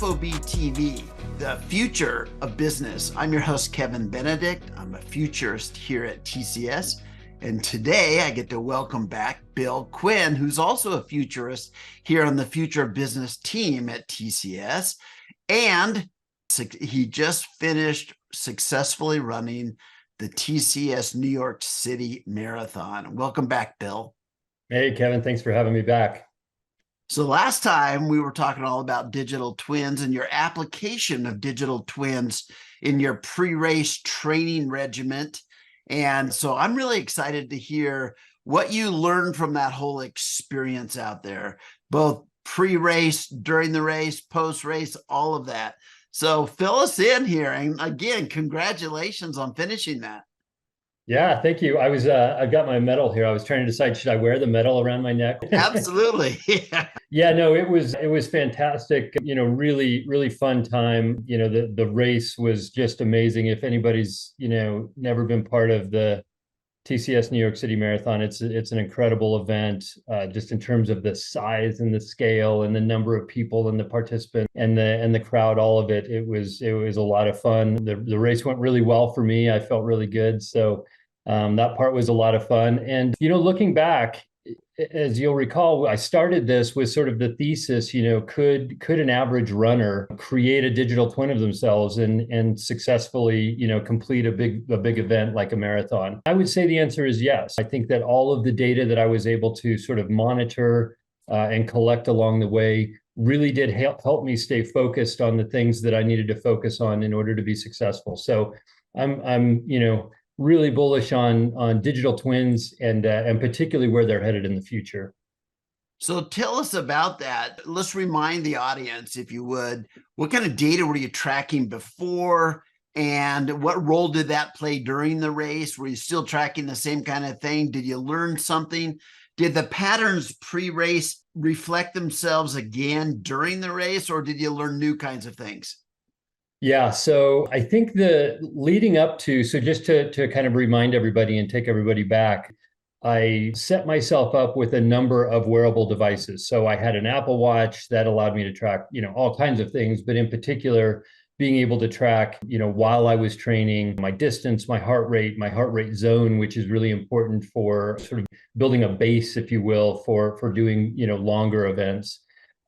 FOBtv, the future of business. I'm your host, Kevin Benedict. I'm a futurist here at TCS. And today I get to welcome back Bill Quinn, who's also a futurist here on the Future of Business team at TCS. And he just finished successfully running the TCS New York City Marathon. Welcome back, Bill. Hey, Kevin, thanks for having me back. So last time we were talking all about digital twins and your application of digital twins in your pre-race training regiment. And so I'm really excited to hear what you learned from that whole experience out there, both pre-race, during the race, post-race, all of that. So fill us in here. And again, congratulations on finishing that. Yeah, thank you. I've got my medal here. I was trying to decide, should I wear the medal around my neck? Absolutely. Yeah. Yeah, no, it was fantastic. Really fun time. The race was just amazing. If anybody's, never been part of the TCS New York City Marathon, it's an incredible event, just in terms of the size and the scale and the number of people and the participants and the crowd, all of it. It was a lot of fun. The race went really well for me. I felt really good. So that part was a lot of fun. And, looking back, as you'll recall, I started this with sort of the thesis, could an average runner create a digital twin of themselves and successfully, complete a big event like a marathon? I would say the answer is yes. I think that all of the data that I was able to sort of monitor and collect along the way really did help me stay focused on the things that I needed to focus on in order to be successful. So I'm really bullish on digital twins and particularly where they're headed in the future. So tell us about that. Let's remind the audience, if you would, what kind of data were you tracking before, and what role did that play during the race? Were you still tracking the same kind of thing? Did you learn something? Did the patterns pre-race reflect themselves again during the race, or did you learn new kinds of things? Yeah, so I think the leading up to, so just to kind of remind everybody and take everybody back, I set myself up with a number of wearable devices. So I had an Apple Watch that allowed me to track, all kinds of things, but in particular, being able to track, while I was training, my distance, my heart rate zone, which is really important for sort of building a base, if you will, for doing, longer events.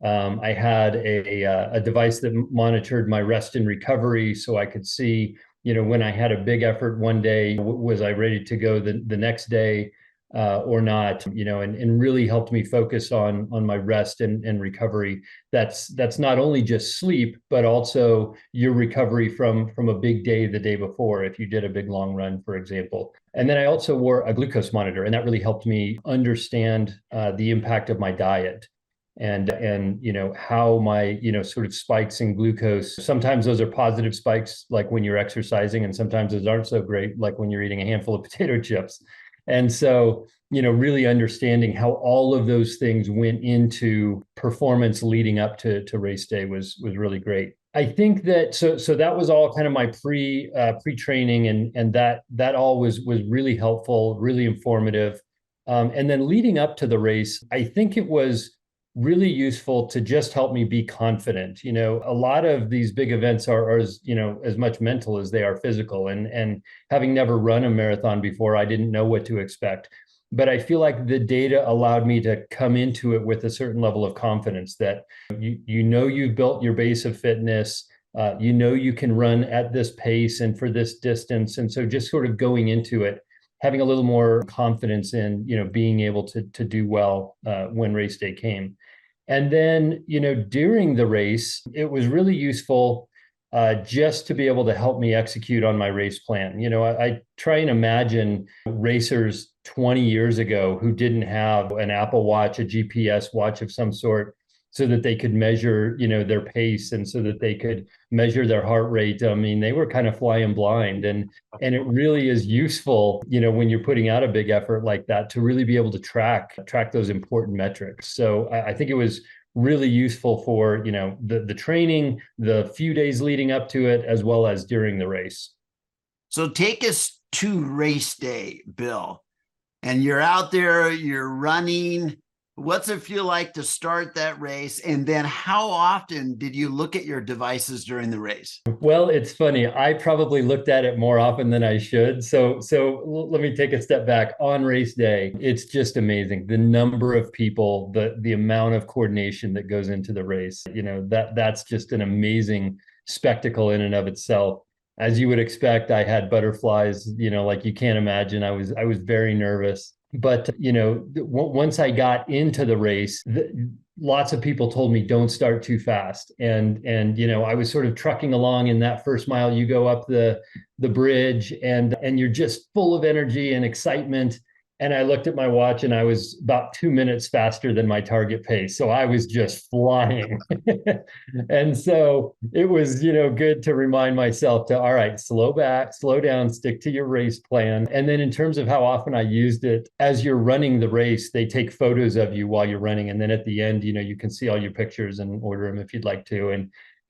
I had a device that monitored my rest and recovery, so I could see, when I had a big effort one day, was I ready to go the next day or not, and really helped me focus on my rest and recovery. That's not only just sleep, but also your recovery from a big day the day before, if you did a big long run, for example. And then I also wore a glucose monitor, and that really helped me understand the impact of my diet. And how my sort of spikes in glucose, sometimes those are positive spikes like when you're exercising, and sometimes those aren't so great like when you're eating a handful of potato chips. And so really understanding how all of those things went into performance leading up to race day was really great. I think that so that was all kind of my pre-training, and that all was really helpful, really informative. And then leading up to the race, I think it was really useful to just help me be confident. A lot of these big events are as much mental as they are physical. And having never run a marathon before, I didn't know what to expect. But I feel like the data allowed me to come into it with a certain level of confidence that you've built your base of fitness, you can run at this pace and for this distance. And so just sort of going into it, having a little more confidence in, being able to do well when race day came. And then, during the race, it was really useful just to be able to help me execute on my race plan. I try and imagine racers 20 years ago who didn't have an Apple Watch, a GPS watch of some sort, so that they could measure, their pace, and so that they could measure their heart rate. I mean, they were kind of flying blind, and it really is useful, when you're putting out a big effort like that, to really be able to track those important metrics. So I think it was really useful for, the training, the few days leading up to it, as well as during the race. So take us to race day, Bill, and you're out there, you're running. What's it feel like to start that race? And then how often did you look at your devices during the race? Well, it's funny. I probably looked at it more often than I should. So let me take a step back. On race day, it's just amazing. The number of people, the amount of coordination that goes into the race. That's just an amazing spectacle in and of itself. As you would expect, I had butterflies, like you can't imagine. I was very nervous. But once I got into the race, lots of people told me don't start too fast, and I was sort of trucking along in that first mile. You go up the bridge, and you're just full of energy and excitement. And I looked at my watch, and I was about 2 minutes faster than my target pace. So I was just flying. And so it was, good to remind myself to, all right, slow back, slow down, stick to your race plan. And then in terms of how often I used it, as you're running the race, they take photos of you while you're running. And then at the end, you can see all your pictures and order them if you'd like to.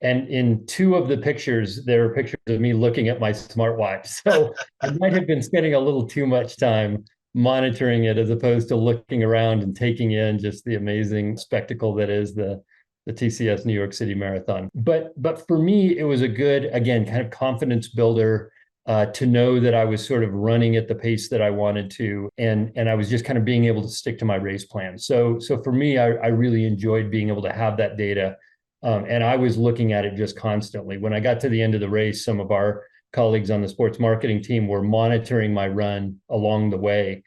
And in two of the pictures, there are pictures of me looking at my smartwatch. So I might have been spending a little too much time monitoring it as opposed to looking around and taking in just the amazing spectacle that is the TCS New York City Marathon. But for me, it was a good, again, kind of confidence builder to know that I was sort of running at the pace that I wanted to, and I was just kind of being able to stick to my race plan. So for me, I really enjoyed being able to have that data, and I was looking at it just constantly. When I got to the end of the race, some of our colleagues on the sports marketing team were monitoring my run along the way.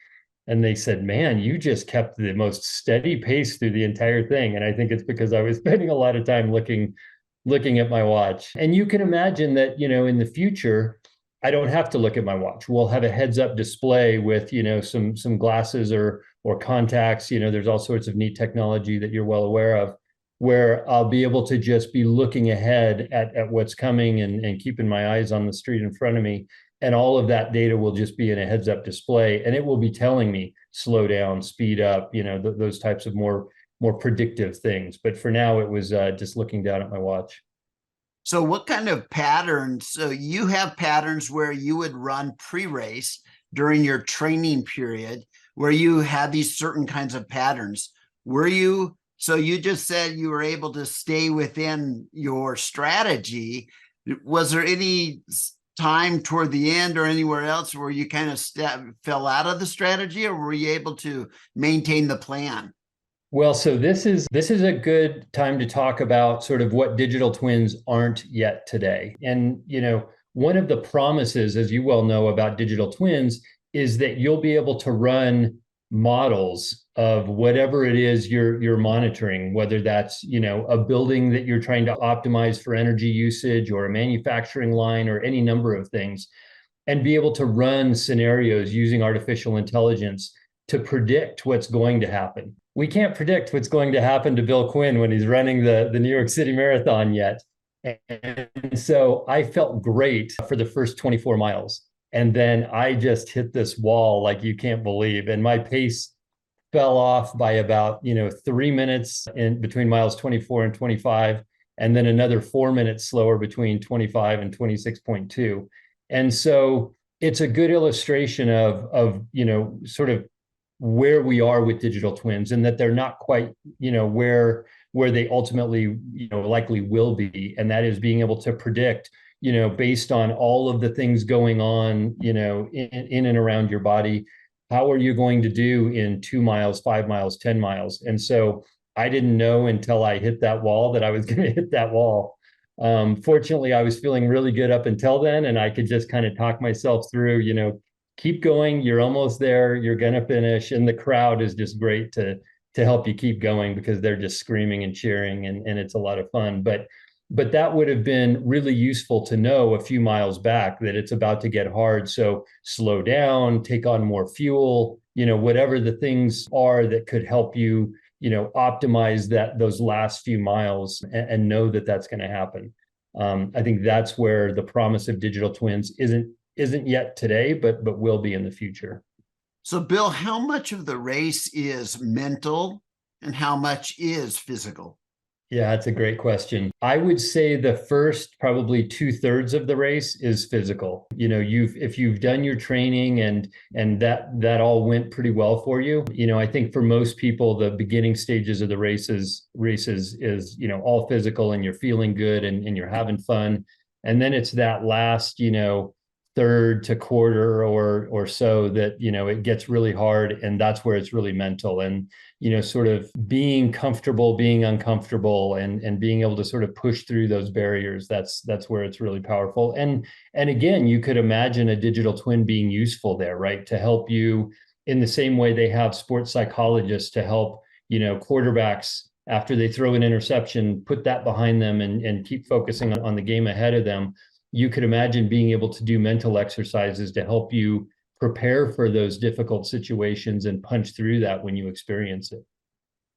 And they said, man, you just kept the most steady pace through the entire thing. And I think it's because I was spending a lot of time looking at my watch. And you can imagine that, in the future, I don't have to look at my watch. We'll have a heads-up display with, some glasses or contacts. There's all sorts of neat technology that you're well aware of, where I'll be able to just be looking ahead at what's coming and keeping my eyes on the street in front of me. And all of that data will just be in a heads-up display, and it will be telling me slow down, speed up, those types of more predictive things. But for now, it was just looking down at my watch. So what kind of patterns? So you have patterns where you would run pre-race during your training period, where you had these certain kinds of patterns. So you just said you were able to stay within your strategy. Was there any time toward the end or anywhere else where you kind of fell out of the strategy, or were you able to maintain the plan? Well, so this is a good time to talk about sort of what digital twins aren't yet today. And, one of the promises, as you well know, about digital twins is that you'll be able to run models of whatever it is you're monitoring, whether that's, a building that you're trying to optimize for energy usage, or a manufacturing line, or any number of things, and be able to run scenarios using artificial intelligence to predict what's going to happen. We can't predict what's going to happen to Bill Quinn when he's running the New York City Marathon yet. And so I felt great for the first 24 miles. And then I just hit this wall like you can't believe. And my pace fell off by about, 3 minutes in between miles 24 and 25, and then another 4 minutes slower between 25 and 26.2. And so it's a good illustration of sort of where we are with digital twins, and that they're not quite, where they ultimately, likely will be. And that is being able to predict, based on all of the things going on, in and around your body, how are you going to do in 2 miles, 5 miles, 10 miles? And so I didn't know until I hit that wall that I was going to hit that wall. Fortunately, I was feeling really good up until then, and I could just kind of talk myself through, keep going, you're almost there, you're going to finish. And the crowd is just great to help you keep going, because they're just screaming and cheering, and it's a lot of fun. But that would have been really useful to know a few miles back that it's about to get hard. So slow down, take on more fuel, whatever the things are that could help you, optimize those last few miles, and know that that's going to happen. I think that's where the promise of digital twins isn't yet today, but will be in the future. So Bill, how much of the race is mental and how much is physical? Yeah, that's a great question. I would say the first probably 2/3 of the race is physical. If you've done your training and that all went pretty well for you. I think for most people, the beginning stages of the races is, all physical and you're feeling good and you're having fun. And then it's that last, third to quarter or so that, it gets really hard, and that's where it's really mental. And sort of being comfortable, being uncomfortable, and being able to sort of push through those barriers. That's where it's really powerful. And again, you could imagine a digital twin being useful there, right? To help you in the same way they have sports psychologists to help, quarterbacks after they throw an interception, put that behind them and keep focusing on the game ahead of them. You could imagine being able to do mental exercises to help you prepare for those difficult situations and punch through that when you experience it.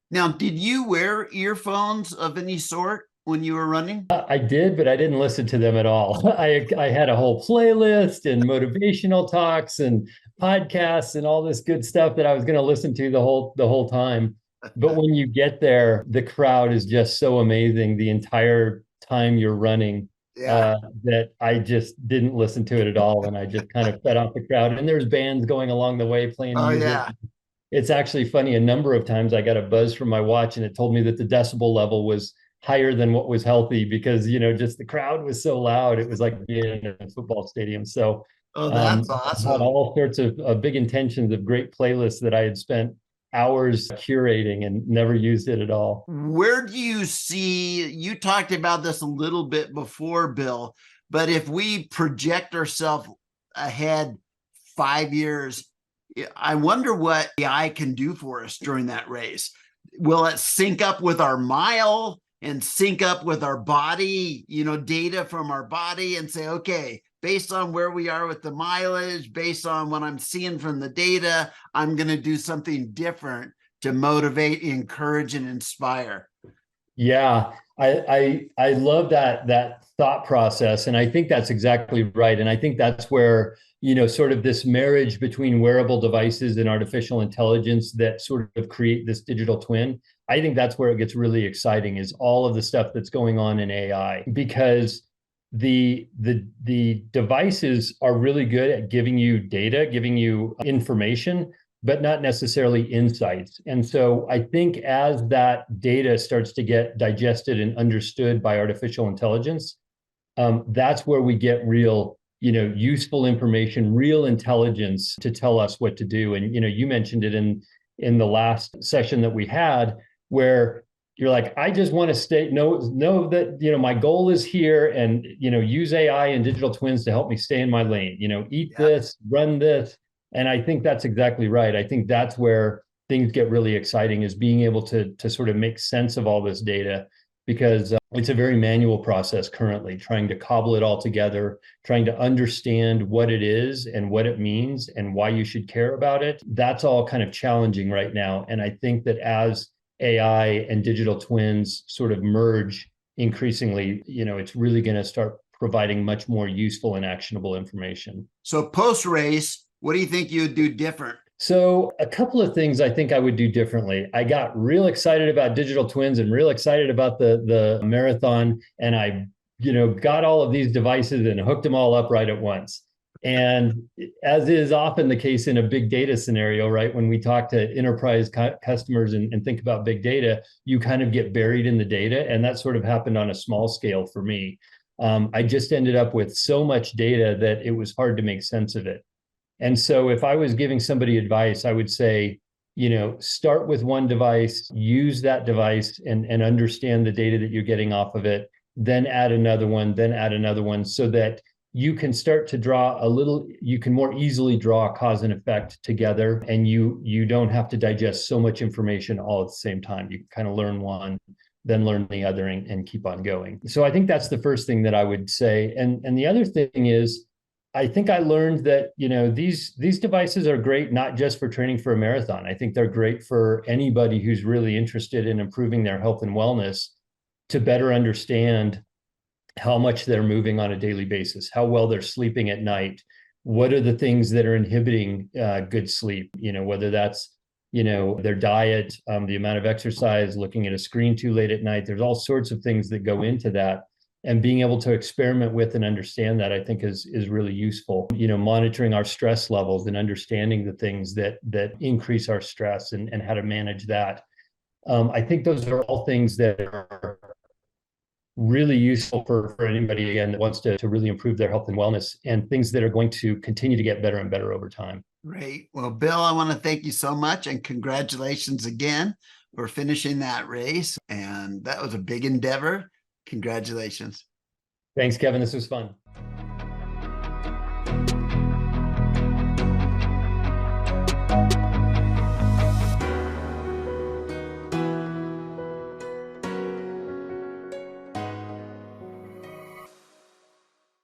Now, did you wear earphones of any sort when you were running? I did, but I didn't listen to them at all. I had a whole playlist and motivational talks and podcasts and all this good stuff that I was going to listen to the whole time. But when you get there, the crowd is just so amazing the entire time you're running. Yeah. That I just didn't listen to it at all, and I just kind of fed off the crowd. And there's bands going along the way playing Oh, music. yeah. It's actually funny. A number of times I got a buzz from my watch, and it told me that the decibel level was higher than what was healthy because just the crowd was so loud. It was like being in a football stadium. So Oh, that's I had awesome. all sorts of big intentions of great playlists that I had spent hours curating and never used it at all. Where do you see, you talked about this a little bit before, Bill, but if we project ourselves ahead 5 years, I wonder what AI can do for us during that race. Will it sync up with our mile and sync up with our body, data from our body, and say, okay, based on where we are with the mileage, based on what I'm seeing from the data, I'm going to do something different to motivate, encourage, and inspire? Yeah, I love that thought process, and I think that's exactly right. And I think that's where, sort of this marriage between wearable devices and artificial intelligence that sort of create this digital twin. I think that's where it gets really exciting, is all of the stuff that's going on in AI, because the devices are really good at giving you data, giving you information, but not necessarily insights. And so I think as that data starts to get digested and understood by artificial intelligence, that's where we get real, useful information, real intelligence to tell us what to do. And you mentioned it in the last session that we had, where you're like, I just want to know that my goal is here, and use AI and digital twins to help me stay in my lane. Eat this, run this. And I think that's exactly right. I think that's where things get really exciting, is being able to sort of make sense of all this data, because it's a very manual process currently, trying to cobble it all together, trying to understand what it is and what it means and why you should care about it. That's all kind of challenging right now. And I think that as AI and digital twins sort of merge increasingly, it's really going to start providing much more useful and actionable information. So post race, what do you think you would do different? So a couple of things I think I would do differently. I got real excited about digital twins and real excited about the marathon. And I, got all of these devices and hooked them all up right at once. And as is often the case in a big data scenario, right? When we talk to enterprise customers and think about big data, you kind of get buried in the data. And that sort of happened on a small scale for me. I just ended up with so much data that it was hard to make sense of it. And so if I was giving somebody advice, I would say, start with one device, use that device and understand the data that you're getting off of it, then add another one, so that you can start to you can more easily draw cause and effect together, and you don't have to digest so much information all at the same time. You can kind of learn one, then learn the other, and keep on going. So I think that's the first thing that I would say. And the other thing is, I think I learned that, these devices are great, not just for training for a marathon. I think they're great for anybody who's really interested in improving their health and wellness, to better understand how much they're moving on a daily basis, how well they're sleeping at night, what are the things that are inhibiting good sleep, whether that's their diet, the amount of exercise, looking at a screen too late at night. There's all sorts of things that go into that. And being able to experiment with and understand that, I think is really useful. Monitoring our stress levels and understanding the things that increase our stress and how to manage that. I think those are all things that are really useful for anybody, again, that wants to really improve their health and wellness, and things that are going to continue to get better and better over time. Great. Well, Bill, I want to thank you so much and congratulations again for finishing that race. And that was a big endeavor. Congratulations. Thanks, Kevin. This was fun.